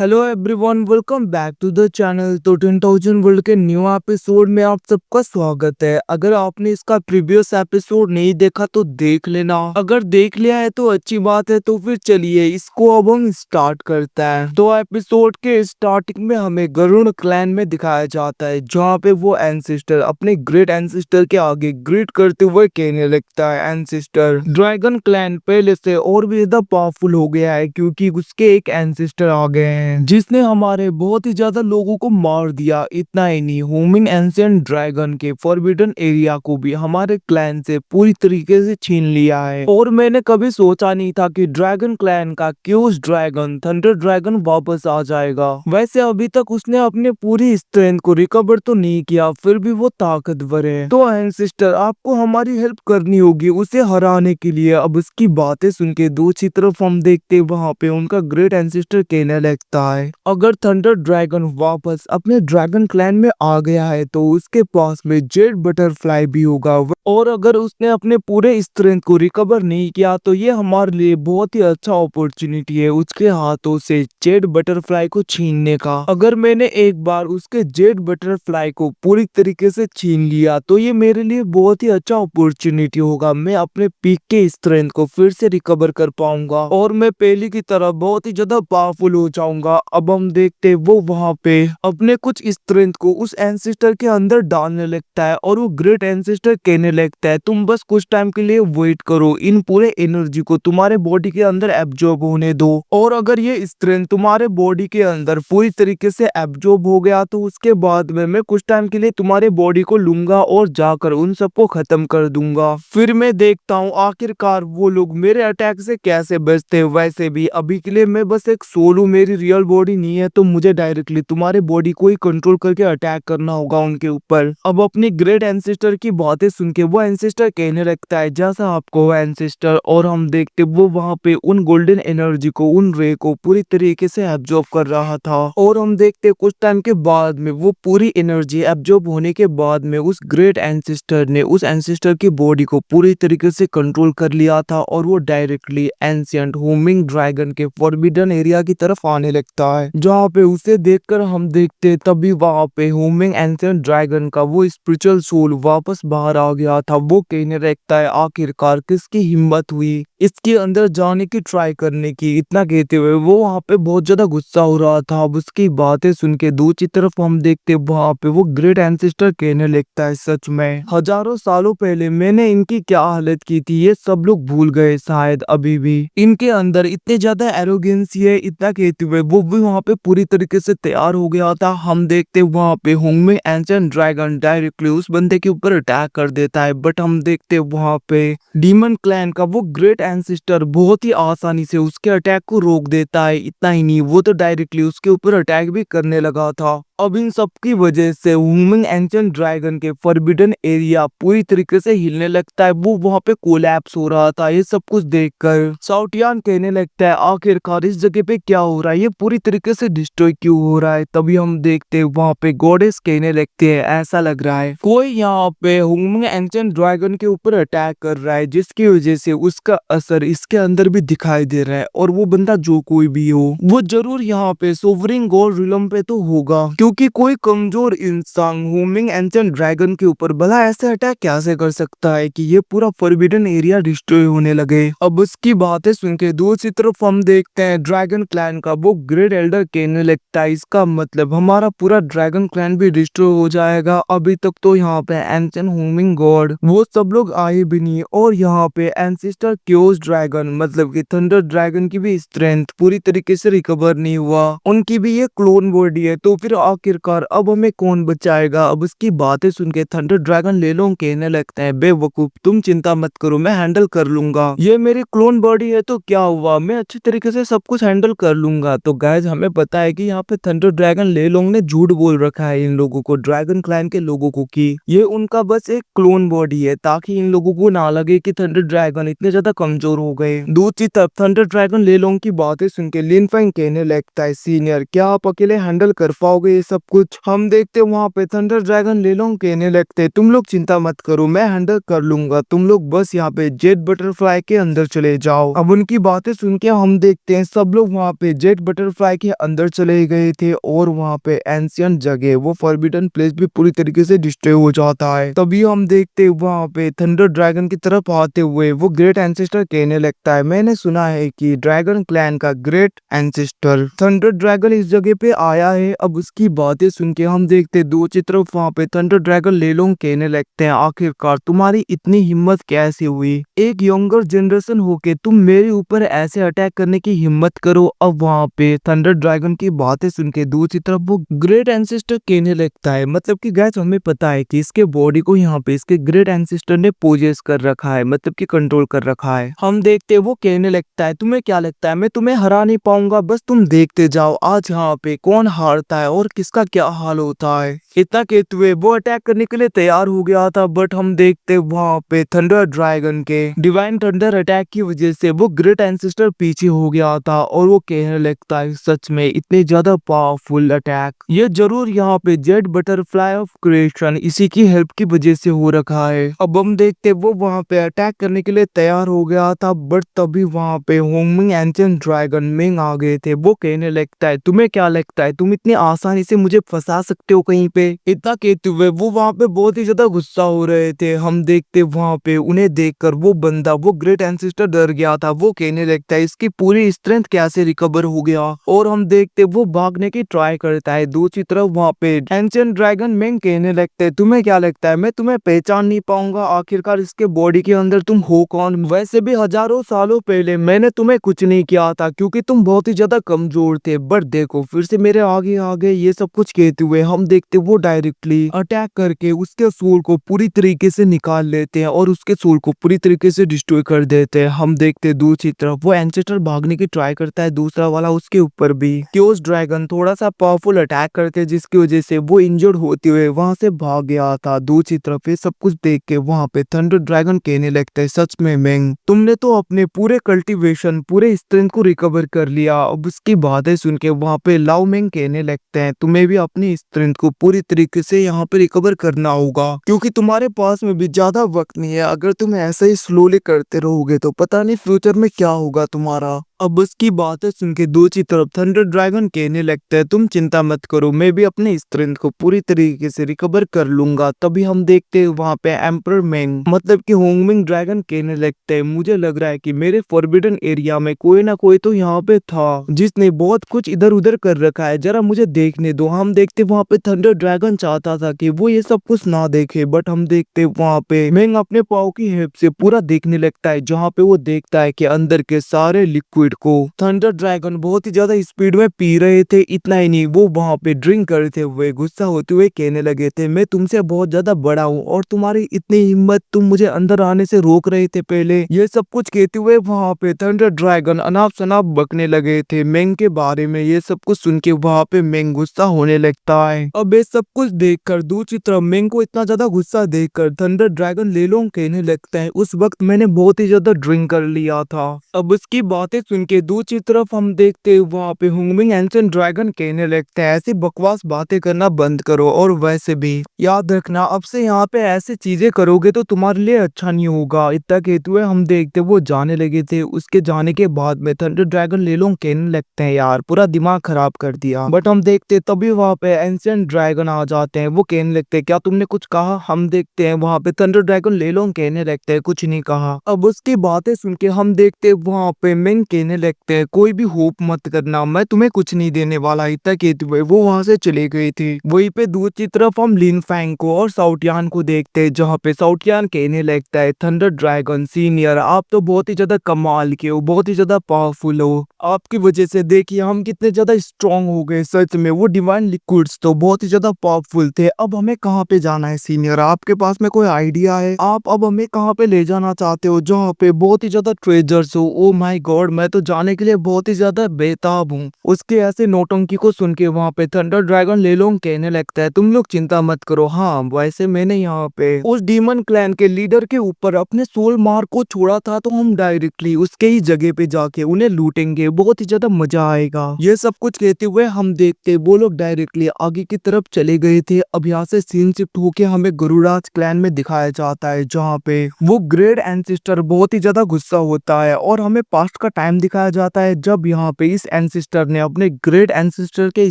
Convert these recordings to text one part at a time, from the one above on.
Hello everyone, welcome back to the channel. तो 10,000 world के new episode में आप सबका स्वागत है। अगर आपने इसका प्रीवियस एपिसोड नहीं देखा तो देख लेना, अगर देख लिया है तो अच्छी बात है। तो फिर चलिए इसको अब हम स्टार्ट करते हैं। तो एपिसोड के स्टार्टिंग में हमें गरुड़ क्लैन में दिखाया जाता है, जहाँ पे वो एंसेस्टर अपने ग्रेट एंसेस्टर के आगे ग्रीट करते हुए कहने लगता है, एंसेस्टर ड्रैगन क्लैन पहले से और भी ज्यादा पावरफुल हो गया है, क्योंकि उसके एक एंसेस्टर आ गए हैं जिसने हमारे बहुत ही ज्यादा लोगों को मार दिया। इतना ही नहीं, होमिंग एंशिएंट ड्रैगन के फॉरबिडन एरिया को भी हमारे क्लैन से पूरी तरीके से छीन लिया है। और मैंने कभी सोचा नहीं था कि ड्रैगन क्लैन का क्यूस ड्रैगन थंडर ड्रैगन वापस आ जाएगा। वैसे अभी तक उसने अपने पूरी स्ट्रेंथ को रिकवर तो नहीं किया, फिर भी वो ताकतवर है। तो एंसेस्टर, आपको हमारी हेल्प करनी होगी उसे हराने के लिए। अब उसकी बातें सुन के दूसरी तरफ हम देखते वहां पे उनका ग्रेट एंसेस्टर कहने लगता है, अगर थंडर ड्रैगन वापस अपने ड्रैगन क्लैन में आ गया है तो उसके पास में जेड बटरफ्लाई भी होगा, और अगर उसने अपने पूरे स्ट्रेंथ को रिकवर नहीं किया तो ये हमारे लिए बहुत ही अच्छा अपॉर्चुनिटी है उसके हाथों से जेड बटरफ्लाई को छीनने का। अगर मैंने एक बार उसके जेड बटरफ्लाई को पूरी तरीके से छीन लिया तो ये मेरे लिए बहुत ही अच्छा अपॉर्चुनिटी होगा। मैं अपने पीक के स्ट्रेंथ को फिर से रिकवर कर पाऊंगा और मैं पहले की तरह बहुत ही ज्यादा पावरफुल हो जाऊंगा। अब हम देखते वो वहां पे अपने कुछ स्ट्रेंथ को उस एंसेस्टर के अंदर डालने लगता है, और वो ग्रेट एंसेस्टर कहने लगता है, तुम बस कुछ टाइम के लिए वेट करो, इन पूरे एनर्जी को तुम्हारे बॉडी के अंदर एब्जॉर्ब होने दो, और अगर ये स्ट्रेंथ तुम्हारे बॉडी के अंदर पूरी तरीके से एब्जॉर्ब हो गया तो उसके बाद में मैं कुछ टाइम के लिए तुम्हारे बॉडी को लूंगा और जाकर उन सबको खत्म कर दूंगा। फिर मैं देखता हूँ आखिरकार वो लोग मेरे अटैक से कैसे बचते हैं। वैसे भी अभी के लिए मैं बस एक सोल हूँ, मेरी रियल बॉडी नहीं है, तो मुझे डायरेक्टली तुम्हारे बॉडी को ही कंट्रोल करके अटैक करना होगा उनके ऊपर। अब अपनी ग्रेट एंसेस्टर की बातें सुन के वो एंसेस्टर कहने लगता है, जैसा आपको वो एंसेस्टर, और हम देखते वो वहां पे उन गोल्डन एनर्जी को, उन रे को पूरी तरीके से एब्जॉर्ब कर रहा था। और हम देखते कुछ टाइम के बाद में वो पूरी एनर्जी एब्जॉर्ब होने के बाद में उस ग्रेट एंसेस्टर ने उस एंसेस्टर की बॉडी को पूरी तरीके से कंट्रोल कर लिया था, और वो डायरेक्टली एंशिएंट होमिंग ड्रैगन के फॉरबिडन एरिया की तरफ आने लगता है, जहाँ पे उसे देखकर हम देखते तभी वहां पे होमिंग एंशिएंट ड्रैगन का वो स्पिरिचुअल सोल वापस बाहर आ गया था। वो कहने लगता है, आखिरकार किसकी हिम्मत हुई इसके अंदर जाने की, ट्राई करने की। इतना कहते हुए वो वहां पे बहुत ज्यादा गुस्सा हो रहा था। अब उसकी बातें सुन के दूसरी तरफ हम देखते वहां पे वो ग्रेट एंसेस्टर कहने लगता है, सच में हजारों सालों पहले मैंने इनकी क्या हालत की थी ये सब लोग भूल गए शायद। अभी भी इनके अंदर इतने ज्यादा एरोगेंसी है। इतना कहते हुए वो भी वहां पे पूरी तरीके से तैयार हो गया था। हम देखते वहां पे होंगमे एंशिएंट ड्रैगन डायरेक्टली उस बंदे के ऊपर अटैक कर देता है, बट हम देखते वहां पे डीमन क्लैन का वो ग्रेट एंसेस्टर बहुत ही आसानी से उसके अटैक को रोक देता है। इतना ही नहीं, वो तो डायरेक्टली उसके ऊपर अटैक भी करने लगा था। अब इन सब की वजह से ह्यूमन एंशिएंट ड्रैगन के फॉरबिडन एरिया पूरी तरीके से हिलने लगता है। वो वहां पे कोलैप्स हो रहा था। ये सब कुछ देखकर साउटियान कहने लगता है, आखिरकार इस जगह पे क्या हो रहा है, ये पूरी तरीके से डिस्ट्रॉय क्यों हो रहा है। तभी हम देखते हैं वहां पे गॉडेस कहने लगते हैं, ऐसा लग रहा है कोई यहाँ पे ह्यूमन एंशिएंट ड्रैगन के ऊपर अटैक कर रहा है, जिसकी वजह से उसका असर इसके अंदर भी दिखाई दे रहा है। और वो बंदा जो कोई भी हो, वो जरूर यहाँ पे सोवरिंग गॉड रिलम पे तो होगा, क्योंकि कोई कमजोर इंसान होमिंग एंशिएंट ड्रैगन के ऊपर भला ऐसे अटैक कैसे कर सकता है कि ये पूरा फॉरबिडन एरिया डिस्ट्रॉय होने लगे। अब उसकी बातें सुन के दूसरी तरफ हम देखते हैं ड्रैगन क्लैन का वो ग्रेट एल्डर कहने लगता है, इसका मतलब हमारा पूरा ड्रैगन क्लैन भी डिस्ट्रॉय हो जाएगा। अभी तक तो यहाँ पे एंशिएंट होमिंग गॉड वो सब लोग आए भी नहीं, और यहाँ पे एंसेस्टर क्योस ड्रैगन मतलब कि थंडर ड्रैगन की भी स्ट्रेंथ पूरी तरीके से रिकवर नहीं हुआ, उनकी भी ये क्लोन बॉडी है। तो फिर आखिरकार अब हमें कौन बचाएगा। अब उसकी बातें सुन के थंडर ड्रैगन ले लो कहने लगते हैं, बेवकूफ तुम चिंता मत करो, मैं हैंडल कर लूंगा, ये मेरी क्लोन बॉडी है तो क्या हुआ, मैं अच्छी तरीके से सब कुछ हैंडल कर लूंगा। तो गाइस हमें पता है कि यहाँ पे थंडर ड्रैगन ले लोंग ने झूठ बोल रखा है इन लोगों को, ड्रैगन क्लैन के लोगों को, कि ये उनका बस एक क्लोन बॉडी है, ताकि इन लोगों को ना लगे कि थंडर ड्रैगन इतने ज्यादा कमजोर हो गए। दूसरी तरफ थंडर ड्रैगन ले लोंग की बातें सुन के लिन फैंग कहने लगता है, सीनियर क्या आप अकेले हैंडल कर पाओगे ये सब कुछ। हम देखते वहाँ पे थंडर ड्रैगन ले लोग कहने लगते तुम लोग चिंता मत करो, मैं हैंडल कर लूंगा, तुम लोग बस यहाँ पे जेट बटरफ्लाई के अंदर चले जाओ। अब उनकी बातें सुन के हम देखते हैं सब लोग वहाँ पे जेट बटरफ्लाई के अंदर चले गए थे और वहाँ पे एंशियंट जगह वो फॉरबिडन प्लेस भी पूरी तरीके से डिस्ट्रॉय हो जाता है। तभी हम देखते वहाँ पे थंडर ड्रैगन की तरफ आते हुए वो ग्रेट एंसेस्टर कहने लगता है मैंने सुना है कि ड्रैगन क्लैन का ग्रेट एंसेस्टर थंडर ड्रैगन इस जगह पे आया है। अब उसकी बातें सुन के हम देखते दूसरी तरफ वहाँ पे थंडर ड्रैगन ले लोग कहने लगते हैं आखिरकार तुम्हारी इतनी हिम्मत कैसे हुई, एक यंगर जनरेशन होके तुम मेरे ऊपर ऐसे अटैक करने की हिम्मत करो। अब वहाँ पे थंडर ड्रैगन की बातें सुन के दूसरी तरफ वो ग्रेट एंसेस्टर कहने लगता है मतलब कि गाइस हमें पता है कि इसके बॉडी को यहाँ पे इसके ग्रेट एंसेस्टर ने पोजेस कर रखा है, मतलब कि कंट्रोल कर रखा है। हम देखते वो कहने लगता है तुम्हें क्या लगता है मैं तुम्हें हरा नहीं पाऊंगा, बस तुम देखते जाओ आज यहाँ पे कौन हारता है और किसका क्या हाल होता है। इतना कहते हुए वो अटैक करने के लिए तैयार हो गया था, बट हम देखते वहाँ पे थंडर ड्रैगन के डिवाइन थंडर अटैक की वजह से वो ग्रेट एंसेस्टर पीछे हो गया था और वो कहने लगता है सच में इतने ज्यादा पावरफुल अटैक ये जरूर यहाँ पे जेट बटरफ्लाई ऑफ क्रिएशन इसी की हेल्प की वजह से हो रखा है। अब हम देखते वो वहाँ पे अटैक करने के लिए तैयार हो गया था, बट तभी वहाँ पे होमिंग एंशिएंट ड्रैगन मिंग आ गए थे। वो कहने लगता है तुम्हें क्या लगता है तुम इतनी आसानी से मुझे फंसा सकते हो कहीं पे। इतना कहते हुए वो वहाँ पे बहुत ही ज्यादा गुस्सा हो रहे थे। हम देखते वहाँ पे उन्हें देखकर वो बंदा वो ग्रेट एंसेस्टर डर गया था। वो कहने लगता है इसकी पूरी स्ट्रेंथ कैसे रिकवर हो गया और हम देखते वो भागने की ट्राई करता है। दूसरी तरफ वहाँ पे एंशिएंट ड्रैगन मिंग कहने लगते हैं तुम्हें क्या लगता है मैं तुम्हें पहचान नहीं पाऊंगा, आखिरकार इसके बॉडी के अंदर तुम हो कौन। वैसे भी हजारों सालों पहले मैंने तुम्हें कुछ नहीं किया था क्योंकि तुम बहुत ही ज्यादा कमजोर थे, बट देखो फिर से मेरे आगे आ गए। ये सब कुछ कहते हुए हम देखते वो डायरेक्टली अटैक करके उसके सोल को पूरी तरीके से निकाल लेते हैं और उसके सोल को पूरी तरीके से डिस्ट्रॉय कर देते हैं। हम देखते दूसरी तरफ वो एंसेस्टर भागने की ट्राई करता है, दूसरा वाला उसके ऊपर भी क्योस ड्रैगन थोड़ा सा पावरफुल अटैक करते हैं जिसकी वजह से वो इंजर्ड होते हुए वहां से भाग गया था। दूसरी तरफ ये सब कुछ देख के वहां पे थंडर ड्रैगन कहने लगता है सच में मेंग तुमने तो अपने पूरे कल्टीवेशन पूरे स्ट्रेंथ को रिकवर कर लिया। अब उसकी बातें सुन के वहां पे लाओ मेंग कहने लगते हैं तुम्हें भी अपनी स्ट्रेंथ को पूरी तरीके से यहाँ पे रिकवर करना होगा क्योंकि तुम्हारे पास में भी ज्यादा वक्त नहीं है। अगर तुम ऐसे ही स्लोली करते रहोगे तो पता नहीं फ्यूचर में क्या होगा तुम्हारा। अब उसकी बातें सुन के दूसरी तरफ थंडर ड्रैगन कहने लगता है तुम चिंता मत करो मैं भी अपने स्ट्रेंथ को पूरी तरीके से रिकवर कर लूंगा। तभी हम देखते हैं वहाँ पे एम्पर मेंग मतलब कि होंगमिंग ड्रैगन कहने लगते हैं मुझे लग रहा है कि मेरे फॉरबिडन एरिया में कोई ना कोई तो यहाँ पे था जिसने बहुत कुछ इधर उधर कर रखा है, जरा मुझे देखने दो। हम देखते वहाँ पे थंडर ड्रैगन चाहता था कि वो ये सब कुछ ना देखे, बट हम देखते वहाँ पे मेंग अपने पाव की हेल्प से पूरा देखने लगता है जहाँ पे वो देखता है कि अंदर के सारे लिक्विड को थंडर ड्रैगन बहुत ही ज्यादा स्पीड में पी रहे थे। इतना ही नहीं वो वहाँ पे ड्रिंक करते हुए गुस्सा होते हुए कहने लगे थे मैं तुमसे बहुत ज्यादा बड़ा हूँ और तुम्हारी इतनी हिम्मत तुम मुझे अंदर आने से रोक रहे थे पहले। ये सब कुछ कहते हुए वहाँ पे थंडर ड्रैगन अनाप शनाप बकने लगे थे मेंग के बारे में। ये सब कुछ सुन के वहाँ पे मेंग गुस्सा होने लगता है। अब ये सब कुछ देखकर दूसरी तरफ मेंग को इतना ज्यादा गुस्सा देखकर थंडर ड्रैगन ले लो कहने लगता है उस वक्त मैंने बहुत ही ज्यादा ड्रिंक कर लिया था। अब उसकी बातें सुन के दूसरी तरफ हम देखते वहाँ पे होंगमिंग एंशिएंट ड्रैगन कहने लगते हैं ऐसी बकवास बातें करना बंद करो और वैसे भी याद रखना अब से यहाँ पे ऐसी चीजें करोगे तो तुम्हारे लिए अच्छा नहीं होगा। इतना कहते हुए हम देखते वो जाने लगे थे। उसके जाने के बाद में थंडर ड्रैगन ले लो कहने लगते हैं यार पूरा दिमाग खराब कर दिया, बट हम देखते तभी वहाँ पे एंशिएंट ड्रैगन आ जाते हैं। वो कहने लगते हैं क्या तुमने कुछ कहा। हम देखते हैं वहाँ पे थंडर ड्रैगन ले लो कहने लगते हैं कुछ नहीं कहा। अब उसकी बातें सुन के हम देखते वहाँ पे मेंग कहने लगते हैं कोई भी होप मत करना मैं तुम्हें कुछ नहीं देने वाला। इतना कहते हुए वो वहाँ से चले गए थे। वहीं पे दूसरी तरफ हम लिन फैंग को और साउटियान को देखते हैं जहाँ पे साउटियान कहने लगता है थंडर ड्रैगन सीनियर आप तो बहुत ही ज्यादा कमाल के हो, बहुत ही ज्यादा पावरफुल हो, आपकी वजह से देखिए हम कितने ज्यादा स्ट्रॉन्ग हो गए। सच में वो डिवाइन लिक्विड्स तो बहुत ही ज्यादा पावरफुल थे। अब हमें कहाँ पे जाना है सीनियर, आपके पास में कोई आइडिया है? आप अब हमें कहाँ पे ले जाना चाहते हो जहाँ पे बहुत ही ज्यादा ट्रेजर्स हो। ओ माय गॉड मैं तो जाने के लिए बहुत ही ज्यादा बेताब हूँ। उसके ऐसे नौटंकी को सुन के वहाँ पे थंडर ड्रैगन लेलोंग कहने लगता है, तुम लोग चिंता मत करो, हाँ वैसे मैंने यहाँ पे उस डीमन क्लैन के लीडर के ऊपर अपने सोल मार्क को छोड़ा था, तो हम डायरेक्टली उसके ही जगह पे जाके उन्हें लूटेंगे, बहुत ही ज्यादा मजा आएगा। ये सब कुछ कहते हुए हम देखते वो लोग डायरेक्टली आगे की तरफ चले गए थे। अब यहाँ से सीन शिफ्ट होके हमें गुरुराज क्लैन में दिखाया जाता है, जहाँ पे वो ग्रेट एंसिस्टर बहुत ही ज्यादा गुस्सा होता है और हमें पास्ट का टाइम दिखाया जाता है, जब यहाँ पे इस एंसिस्टर ने अपने ग्रेट एंसिस्टर के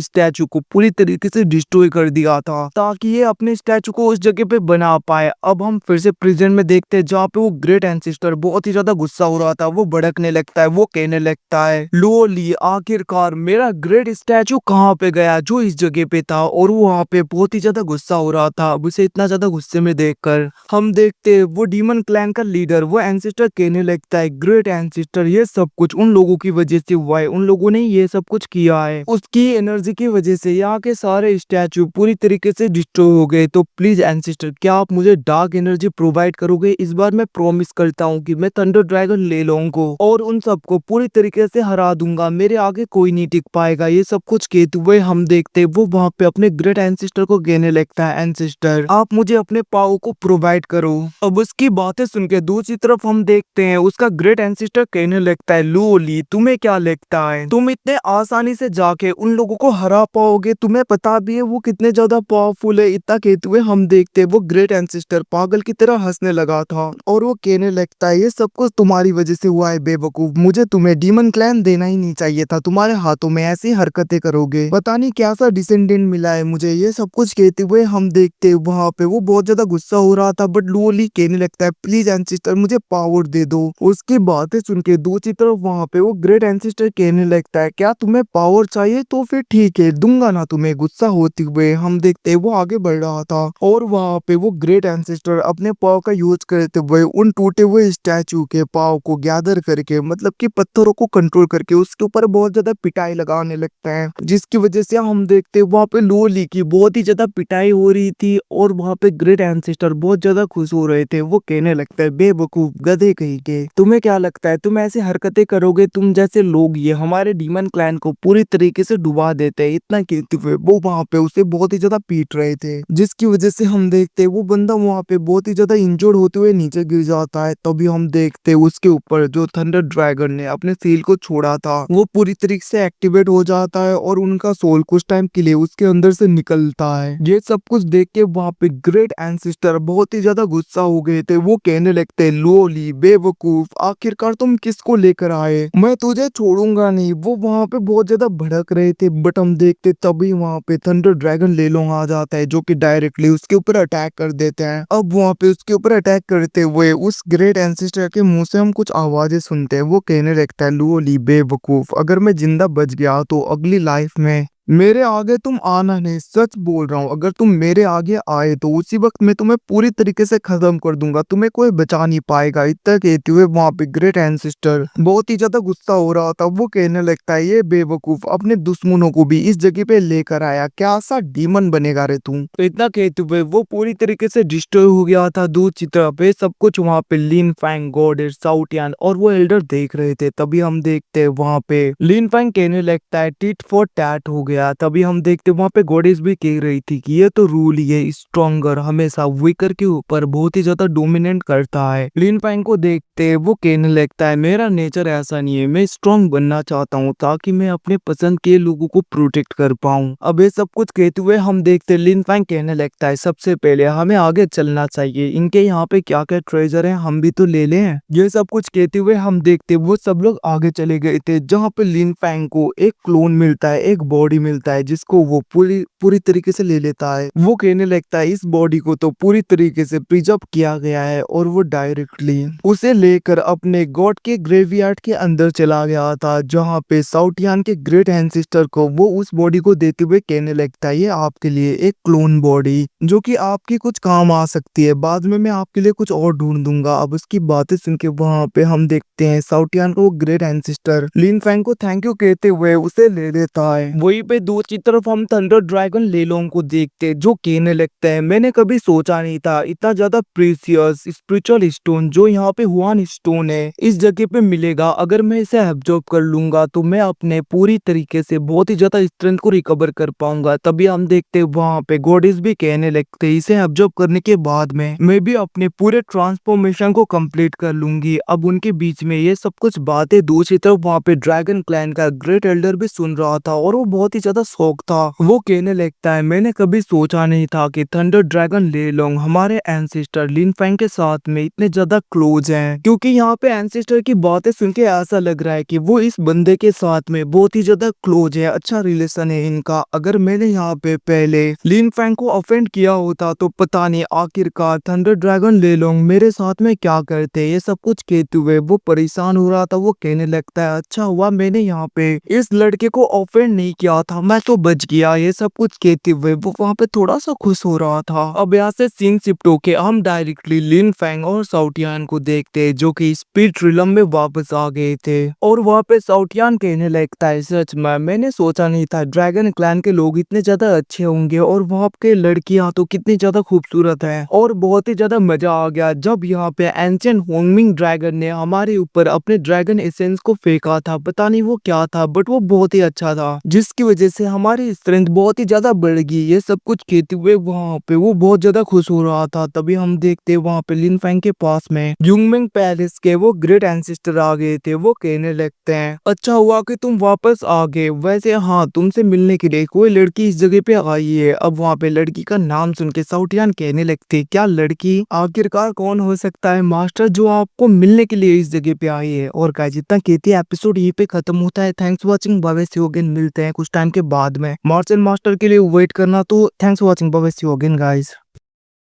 स्टैचू को पूरी तरीके से डिस्ट्रॉय कर दिया था, ताकि ये अपने स्टैचू को उस जगह पे बना पाए। अब हम फिर से प्रेजेंट में देखते हैं, जहाँ पे वो ग्रेट एंसिस्टर बहुत ही ज्यादा गुस्सा हो रहा था, वो भड़कने लगता है, वो कहने लगता है, लो ली आखिरकार मेरा ग्रेट स्टैचू कहाँ पे गया जो इस जगह पे था। और वो वहाँ पे बहुत ही ज्यादा गुस्सा हो रहा था। अब उसे इतना ज्यादा गुस्से में देखकर हम देखते हैं वो डीमन क्लैन का लीडर वो एंसिस्टर कहने लगता है, ग्रेट एंसिस्टर ये सब कुछ उन लोगों की वजह से हुआ है, उन लोगों ने ये सब कुछ किया है, उसकी एनर्जी की वजह से यहाँ के सारे स्टैचू पूरी तरीके से डिस्ट्रॉय हो गए। तो प्लीज एंसिस्टर क्या आप मुझे डार्क एनर्जी प्रोवाइड करोगे? इस बार मैं प्रॉमिस करता हूँ कि मैं थंडर ड्रैगन लेलोंग को और उन सबको पूरी तरीके से हरा दूंगा, मेरे आगे कोई नहीं टिक पाएगा। ये सब कुछ कहते हुए हम देखते वो वहाँ पे अपने ग्रेट एंसिस्टर को कहने लगता है, एंसिस्टर आप मुझे अपने पावर को प्रोवाइड करो। अब उसकी बातें सुन के दूसरी तरफ हम देखते हैं उसका ग्रेट एंसिस्टर कहने लगता है, लोली तुम्हें क्या लगता है तुम इतने आसानी से जाके उन लोगों को हरा पाओगे? तुम्हें पता भी है वो कितने ज्यादा पावरफुल है? इतना कहते हुए हम देखते वो ग्रेट एंसिस्टर पागल की तरह हंसने लगा था और वो कहने लगता है, ये सब कुछ तुम्हारी वजह से हुआ है बेवकूफ, मुझे तुम्हें डीमन क्लैन देना ही नहीं चाहिए था, तुम्हारे हाथों में ऐसी हरकतें करोगे, पता नहीं क्या सा डिसेंडेंट मिला है मुझे। ये सब कुछ कहते हुए हम देखते वहाँ पे वो बहुत ज्यादा गुस्सा हो रहा था, बट लोली कहने लगता है, प्लीज एंसिस्टर मुझे पावर दे दो। उसकी बातें सुन के दूसरी तरफ वहाँ पे वो ग्रेट एंसिस्टर कहने लगता है, क्या तुम्हें पावर चाहिए? तो फिर ठीक है दूंगा ना तुम्हें। गुस्सा होते हुए हम देखते वो आगे बढ़ रहा था और वहाँ पे वो ग्रेट एंसिस्टर अपने पाव का यूज करते हुए उन टूटे हुए स्टैचू के पाव को गैदर करके, मतलब कि पत्थरों को कंट्रोल करके उसके ऊपर बहुत ज्यादा पिटाई लगाने लगता है, जिसकी वजह से हम देखते वहाँ पे लोली की बहुत ही ज्यादा पिटाई हो रही थी और वहाँ पे ग्रेट एंसिस्टर बहुत ज्यादा खुश हो रहे थे। वो कहने लगता है, बेवकूफ गधे कहीं के, तुम्हें क्या लगता है तुम ऐसी हरकतें करोगे? तुम जैसे लोग ये हमारे डीमन क्लैन को पूरी तरीके से डुबा देते हैं। इतना कहते हुए वो वहाँ पे उसे बहुत ही ज्यादा पीट रहे थे, जिसकी वजह से हम देखते वो बंदा वहाँ पे बहुत ही ज्यादा इंजर्ड होते हुए नीचे गिर जाता है। तभी हम देखते उसके ऊपर जो थंडर ड्रैगन ने अपने सील को छोड़ा था वो पूरी तरीके से एक्टिवेट हो जाता है और उनका सोल कुछ टाइम के लिए उसके अंदर से निकलता है। ये सब कुछ देख के वहाँ पे ग्रेट एंसिस्टर बहुत ही ज्यादा गुस्सा हो गए थे। वो कहने लगते, लोली बेवकूफ आखिरकार तुम किसको लेकर आए, मैं तुझे छोड़ूंगा नहीं। वो वहाँ पे बहुत ज्यादा भड़क रहे थे, बट हम देखते तभी वहाँ पे थंडर ड्रैगन लेलोंग आ जाता है, जो कि डायरेक्टली उसके ऊपर अटैक कर देते हैं। अब वहाँ पे उसके ऊपर अटैक करते हुए उस ग्रेट एंसिस्टर के मुंह से हम कुछ आवाजें सुनते हैं। वो कहने लगता है, लोली बेवकूफ अगर मैं जिंदा बच गया तो अगली लाइफ में मेरे आगे तुम आना नहीं, सच बोल रहा हूँ, अगर तुम मेरे आगे आए तो उसी वक्त मैं तुम्हें पूरी तरीके से खत्म कर दूंगा, तुम्हें कोई बचा नहीं पाएगा। इतना कहते हुए वहाँ पे ग्रेट एंसिस्टर बहुत ही ज्यादा गुस्सा हो रहा था। वो कहने लगता है, ये बेवकूफ अपने दुश्मनों को भी इस जगह पे लेकर आया, क्या सा डीमन बनेगा रे तू। तो इतना कहते हुए वो पूरी तरीके से डिस्ट्रॉय हो गया था। दूसरी तरफ ये सब कुछ वहाँ पे लिन फैंग, गॉडेस, साउटियान और वो एल्डर देख रहे थे। तभी हम देखते वहाँ पे लिन फैंग कहने लगता है, टिट फॉर टैट हो गया। तभी हम देखते वहाँ पे गॉडेस भी कह रही थी कि ये तो रूल ही है, स्ट्रॉन्गर हमेशा वीकर के ऊपर बहुत ही ज्यादा डोमिनेट करता है। लिन फैंग को देखते वो कहने लगता है, मेरा नेचर ऐसा नहीं है, मैं स्ट्रॉन्ग बनना चाहता हूँ ताकि मैं अपने पसंद के लोगों को प्रोटेक्ट कर पाऊँ। अब ये सब कुछ कहते हुए हम देखते लिन फैंग कहने लगता है, सबसे पहले हमें आगे चलना चाहिए, इनके यहाँ पे क्या क्या ट्रेजर है हम भी तो ले लें। ये सब कुछ कहते हुए हम देखते वो सब लोग आगे चले गए थे, जहाँ पे लिन फैंग को एक क्लोन मिलता है, एक बॉडी मिलता है जिसको वो पूरी तरीके से ले लेता है। वो कहने लगता है, इस बॉडी को तो पूरी तरीके से प्रिजर्व किया गया है और वो डायरेक्टली उसे लेकर अपने गॉड के ग्रेवयार्ड के अंदर चला गया था, जहाँ पे साउटियान के ग्रेट एंसिस्टर को वो उस बॉडी को देते हुए कहने लगता है, ये आपके लिए एक क्लोन बॉडी जो कि आपकी कुछ काम आ सकती है, बाद में मैं आपके लिए कुछ और ढूंढ दूंगा। अब उसकी बातें सुन के वहाँ पे हम देखते हैं साउटियान को ग्रेट एंसिस्टर लिन फैंग को थैंक यू कहते हुए उसे ले लेता है। वही पे दूसरी तरफ हम थंडर ड्रैगन लेलोंग को देखते जो कहने लगता है, मैंने कभी सोचा नहीं था इतना ज्यादा प्रीसियस स्पिरिचुअल स्टोन जो यहाँ पे हुआन स्टोन है इस जगह पे मिलेगा। अगर मैं इसे एब्जॉर्ब कर लूंगा तो मैं अपने पूरी तरीके से बहुत ही ज्यादा स्ट्रेंथ को रिकवर कर पाऊंगा। तभी हम देखते वहां पे गॉडेस भी कहने लगते इसे एब्जॉर्ब करने के बाद में मैं भी अपने पूरे ट्रांसफॉर्मेशन को कंप्लीट कर लूंगी। अब उनके बीच में ये सब कुछ बातें दूसरी तरफ वहाँ पे ड्रैगन क्लैन का ग्रेट एल्डर भी सुन रहा था और वो बहुत ही ज्यादा शौक था। वो कहने लगता है, मैंने कभी सोचा नहीं था कि थंडर ड्रैगन लेलोंग हमारे एंसेस्टर लिन फैंग के साथ में इतने ज्यादा क्लोज हैं, क्योंकि यहाँ पे एंसेस्टर की बातें सुन के ऐसा लग रहा है कि वो इस बंदे के साथ में बहुत ही ज्यादा क्लोज है, अच्छा रिलेशन है इनका। अगर मैंने यहाँ पे पहले लिन फैंग को ऑफेंड किया होता तो पता नहीं आखिरकार थंडर ड्रैगन लेलोंग मेरे साथ में क्या करते। ये सब कुछ कहते हुए वो परेशान हो रहा था। वो कहने लगता है, अच्छा हुआ मैंने यहाँ पे इस लड़के को ऑफेंड नहीं किया था, मैं तो बच गया। ये सब कुछ कहते हुए वो वहाँ पे थोड़ा सा खुश हो रहा था। अब यहाँ से सीन शिफ्ट होके हम डायरेक्टली लिन फैंग और साउटियान को देखते जो कि स्पिरिट रिलम में वापस आ गए थे। और वहाँ पे साउटियान कहने लगता है, सच में मैंने सोचा नहीं था ड्रैगन क्लैन के लोग इतने ज्यादा अच्छे होंगे और वहाँ के लड़कियां तो कितनी ज्यादा खूबसूरत है। और बहुत ही ज्यादा मजा आ गया जब यहाँ पे एंशिएंट होंगमिंग ड्रैगन ने हमारे ऊपर अपने ड्रैगन एसेंस को फेंका था। पता नहीं वो क्या था बट वो बहुत ही अच्छा था जिसकी वजह से हमारी स्ट्रेंथ बहुत ही ज्यादा बढ़ गई। ये सब कुछ कहते हुए वहाँ पे वो बहुत ज्यादा खुश हो रहा था। तभी हम देखते वहाँ पे लिन फैंग के पास में युंगमिंग पैलेस के वो ग्रेट एंसेस्टर आ गए थे। वो कहने लगते हैं, अच्छा हुआ कि तुम वापस आ गए। वैसे हाँ, तुमसे मिलने के लिए कोई लड़की इस जगह पे आई है। अब वहाँ पे लड़की का नाम सुन के साउटियान कहने लगते, क्या लड़की? आखिरकार कौन हो सकता है मास्टर जो आपको मिलने के लिए इस जगह पे आई है? और गाइस जितना कहते हैं एपिसोड यहीं पे खत्म होता है। Thanks for watching, bye bye, see you again. मिलते हैं कुछ टाइम के बाद में मार्शल मास्टर के लिए वेट करना। तो thanks for watching, bye bye, see you again guys.